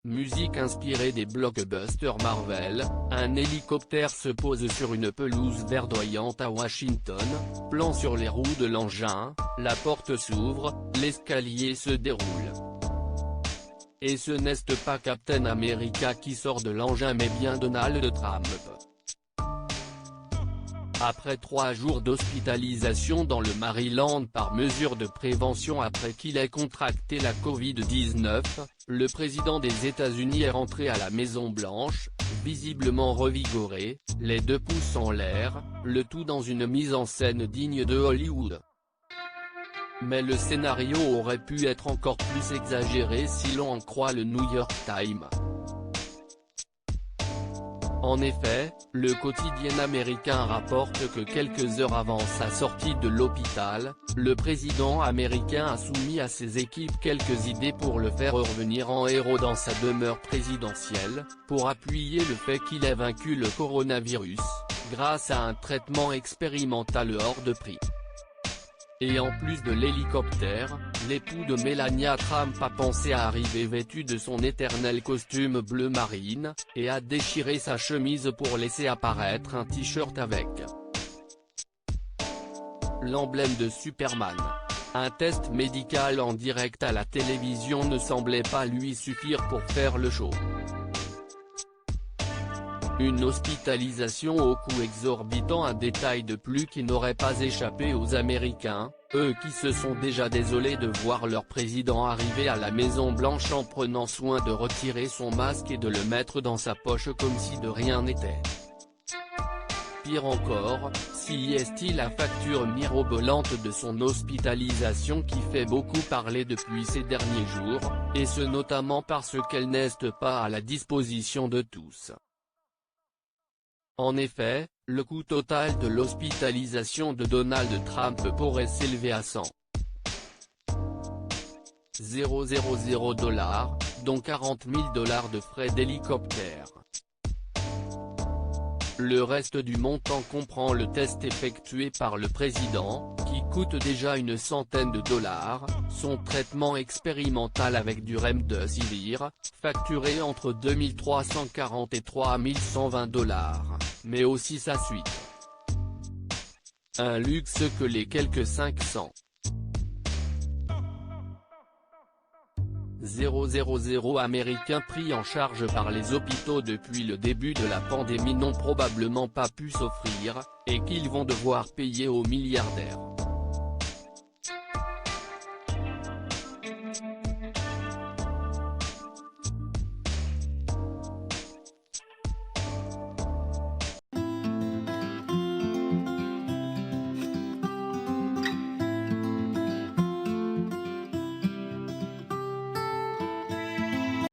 Musique inspirée des blockbusters Marvel, un hélicoptère se pose sur une pelouse verdoyante à Washington, plan sur les roues de l'engin, la porte s'ouvre, l'escalier se déroule. Et ce n'est pas Captain America qui sort de l'engin mais bien Donald Trump. Après 3 jours d'hospitalisation dans le Maryland par mesure de prévention après qu'il ait contracté la Covid-19, le président des États-Unis est rentré à la Maison-Blanche, visiblement revigoré, les 2 pouces en l'air, le tout dans une mise en scène digne de Hollywood. Mais le scénario aurait pu être encore plus exagéré si l'on en croit le New York Times. En effet, le quotidien américain rapporte que quelques heures avant sa sortie de l'hôpital, le président américain a soumis à ses équipes quelques idées pour le faire revenir en héros dans sa demeure présidentielle, pour appuyer le fait qu'il ait vaincu le coronavirus, grâce à un traitement expérimental hors de prix. Et en plus de l'hélicoptère, l'époux de Melania Trump a pensé à arriver vêtu de son éternel costume bleu marine, et a déchiré sa chemise pour laisser apparaître un t-shirt avec l'emblème de Superman. Un test médical en direct à la télévision ne semblait pas lui suffire pour faire le show. Une hospitalisation au coût exorbitant, un détail de plus qui n'aurait pas échappé aux Américains, eux qui se sont déjà désolés de voir leur président arriver à la Maison-Blanche en prenant soin de retirer son masque et de le mettre dans sa poche comme si de rien n'était. Pire encore, si est-il la facture mirobolante de son hospitalisation qui fait beaucoup parler depuis ces derniers jours, et ce notamment parce qu'elle n'est pas à la disposition de tous. En effet, le coût total de l'hospitalisation de Donald Trump pourrait s'élever à 100 000 $, dont 40 000 $ de frais d'hélicoptère. Le reste du montant comprend le test effectué par le président, qui coûte déjà une centaine de $, son traitement expérimental avec du remdesivir, facturé entre 2 340 et 3 120 $, mais aussi sa suite. Un luxe que les quelques 500 000 Américains pris en charge par les hôpitaux depuis le début de la pandémie n'ont probablement pas pu s'offrir, et qu'ils vont devoir payer aux milliardaires.